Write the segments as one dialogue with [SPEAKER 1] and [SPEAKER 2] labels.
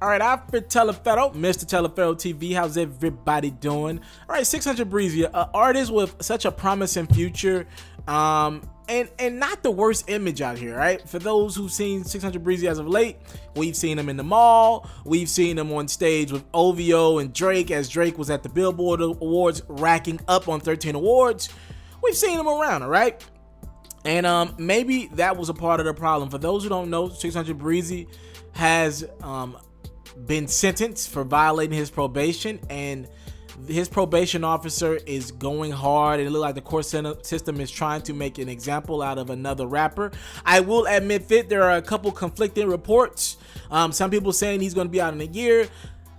[SPEAKER 1] All right, I'm TALIAFERRO, Mr. TALIAFERRO TV. How's everybody doing? All right, 600 Breezy, an artist with such a promising future, and not the worst image out here, right? For those who've seen 600 Breezy as of late, we've seen him in the mall, we've seen him on stage with OVO and Drake, as Drake was at the Billboard Awards racking up on 13 awards. We've seen him around, all right? And maybe that was a part of the problem. For those who don't know, 600 Breezy has been sentenced for violating his probation, and his probation officer is going hard, and it looks like the court system is trying to make an example out of another rapper. I will admit that there are a couple conflicting reports. Some people saying he's going to be out in a year,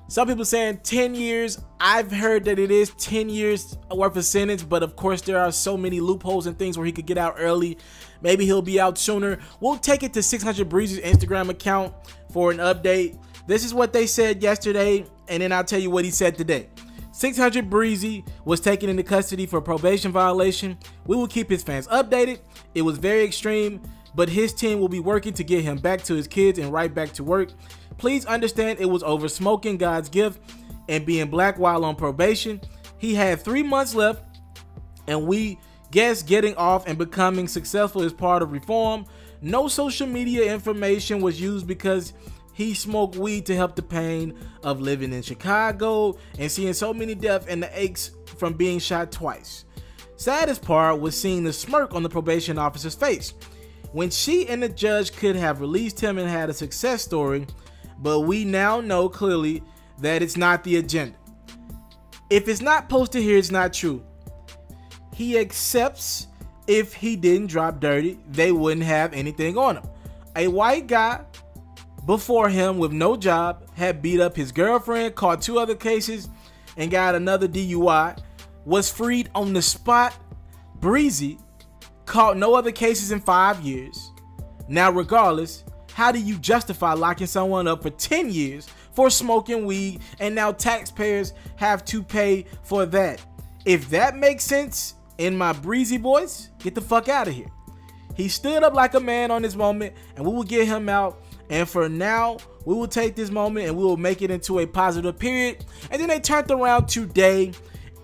[SPEAKER 1] some people saying 10 years. I've heard that it is 10 years worth of sentence, but of course there are so many loopholes and things where he could get out early. Maybe he'll be out sooner. We'll take it to 600 Breezy's Instagram account for an update. This is what they said yesterday, and then I'll tell you what he said today. 600 Breezy was taken into custody for probation violation. We will keep his fans updated. It was very extreme, but his team will be working to get him back to his kids and right back to work. Please understand it was over smoking God's gift and being black while on probation. He had 3 months left, and we guess getting off and becoming successful is part of reform. No social media information was used because he smoked weed to help the pain of living in Chicago and seeing so many deaths and the aches from being shot twice. Saddest part was seeing the smirk on the probation officer's face when she and the judge could have released him and had a success story, but we now know clearly that it's not the agenda. If it's not posted here, it's not true. He accepts if he didn't drop dirty, they wouldn't have anything on him. A white guy before him with no job had beat up his girlfriend, caught 2 other cases, and got another DUI, was freed on the spot. Breezy caught no other cases in 5 years. Now regardless, how do you justify locking someone up for 10 years for smoking weed, and now taxpayers have to pay for that? If that makes sense in my Breezy voice, get the fuck out of here. He stood up like a man on this moment, and we will get him out. And for now, we will take this moment and we will make it into a positive period. And then they turned around today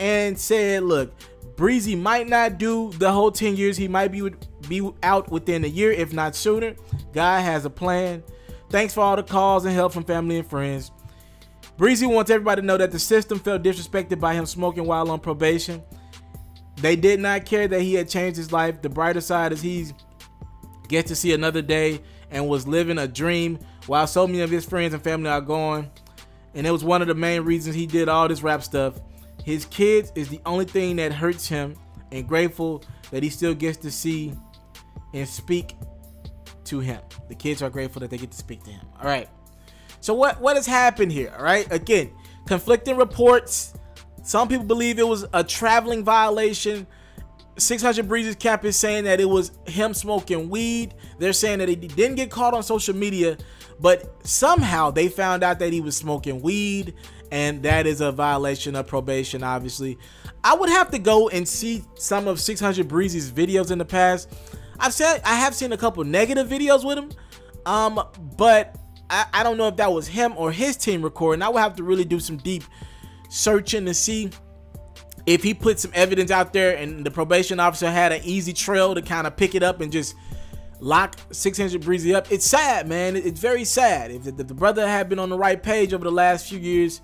[SPEAKER 1] and said, look, Breezy might not do the whole 10 years. He might be out within a year, if not sooner. God has a plan. Thanks for all the calls and help from family and friends. Breezy wants everybody to know that the system felt disrespected by him smoking while on probation. They did not care that he had changed his life. The brighter side is he gets to see another day and was living a dream while so many of his friends and family are gone. And it was one of the main reasons he did all this rap stuff. His kids is the only thing that hurts him, and grateful that he still gets to see and speak to him. The kids are grateful that they get to speak to him. All right. So what has happened here? All right. Again, conflicting reports. Some people believe it was a traveling violation. 600 Breezy's camp is saying that it was him smoking weed. They're saying that he didn't get caught on social media, but somehow they found out that he was smoking weed, and that is a violation of probation, obviously. I would have to go and see some of 600 Breezy's videos in the past. I have seen a couple negative videos with him, but I don't know if that was him or his team recording. I would have to really do some deep searching to see if he put some evidence out there and the probation officer had an easy trail to kind of pick it up and just lock 600 Breezy up. It's sad, man. It's very sad. If the brother had been on the right page over the last few years,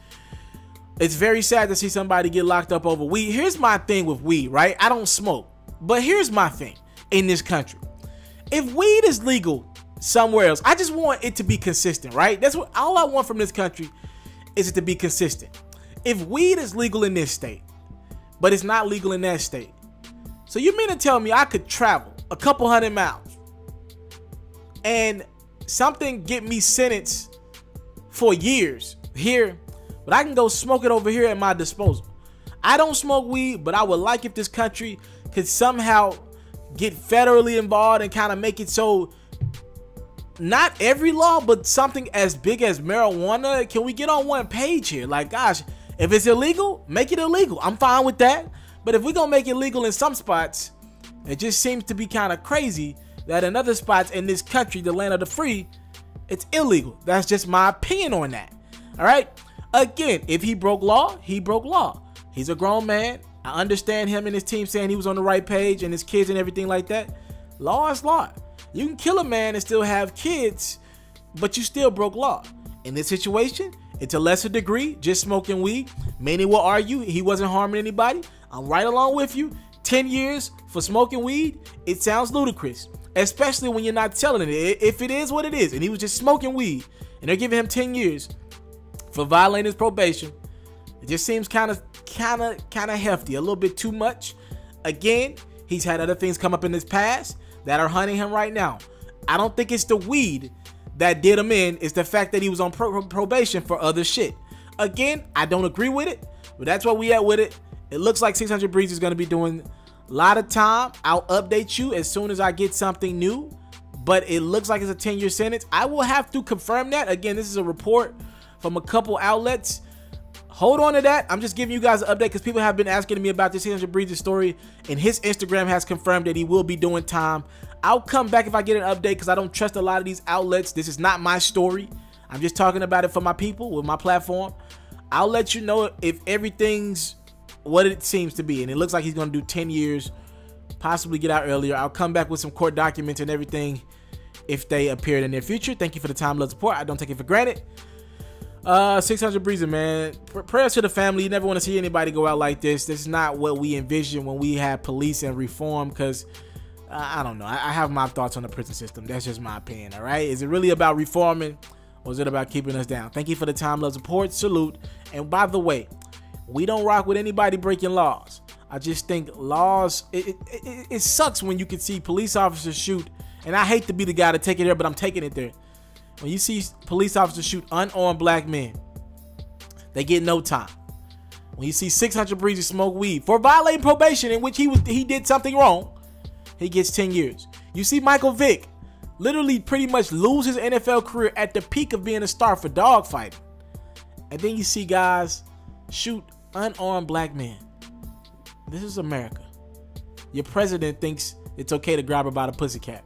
[SPEAKER 1] it's very sad to see somebody get locked up over weed. Here's my thing with weed, right? I don't smoke, but here's my thing in this country. If weed is legal somewhere else, I just want it to be consistent, right? That's what all I want from this country, is it to be consistent. If weed is legal in this state, but it's not legal in that state, so you mean to tell me I could travel a couple 100 miles and something get me sentenced for years here, but I can go smoke it over here at my disposal? I don't smoke weed, but I would like if this country could somehow get federally involved and kind of make it so not every law, but something as big as marijuana, can we get on one page here? Like, gosh, if it's illegal, make it illegal. I'm fine with that. But if we're going to make it legal in some spots, it just seems to be kind of crazy that in other spots in this country, the land of the free, it's illegal. That's just my opinion on that. All right. Again, if he broke law, he broke law. He's a grown man. I understand him and his team saying he was on the right page and his kids and everything like that. Law is law. You can kill a man and still have kids, but you still broke law. In this situation, it's a lesser degree, just smoking weed. Many will argue he wasn't harming anybody. I'm right along with you. 10 years for smoking weed, it sounds ludicrous, especially when you're not telling it. If it is what it is, and he was just smoking weed, and they're giving him 10 years for violating his probation, it just seems kind of hefty, a little bit too much. Again, he's had other things come up in his past that are hunting him right now. I don't think it's the weed that did him in. It's the fact that he was on probation for other shit. Again, I don't agree with it, but that's where we at with it. It looks like 600 Breezy is going to be doing a lot of time. I'll update you as soon as I get something new, but it looks like it's a 10-year sentence. I will have to confirm that. Again, this is a report from a couple outlets. Hold on to that. I'm just giving you guys an update because people have been asking me about this 600 Breezy story, and his Instagram has confirmed that he will be doing time. I'll come back if I get an update because I don't trust a lot of these outlets. This is not my story. I'm just talking about it for my people with my platform. I'll let you know if everything's what it seems to be, and it looks like he's going to do 10 years, possibly get out earlier. I'll come back with some court documents and everything if they appear in the near future. Thank you for the time, love, support. I don't take it for granted. 600 Breezy, man. Prayers to the family. You never want to see anybody go out like this. This is not what we envision when we have police and reform, because I don't know. I have my thoughts on the prison system. That's just my opinion, all right? Is it really about reforming, or is it about keeping us down? Thank you for the time, love, support. Salute. And by the way, we don't rock with anybody breaking laws. I just think laws, it sucks when you can see police officers shoot, and I hate to be the guy to take it there, but I'm taking it there. When you see police officers shoot unarmed black men, they get no time. When you see 600 Breezy smoke weed for violating probation, in which he did something wrong, he gets 10 years. You see Michael Vick literally pretty much lose his NFL career at the peak of being a star for dogfighting. And then you see guys shoot unarmed black men. This is America. Your president thinks it's okay to grab her by the pussycat.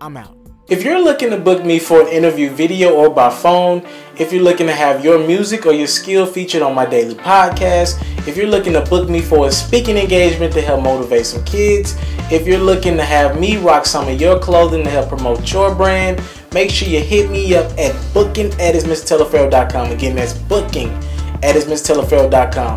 [SPEAKER 1] I'm out. If you're looking to book me for an interview video or by phone, if you're looking to have your music or your skill featured on my daily podcast, if you're looking to book me for a speaking engagement to help motivate some kids, if you're looking to have me rock some of your clothing to help promote your brand, make sure you hit me up at booking@itsmrtaliaferro.com. Again, that's booking@itsmrtaliaferro.com.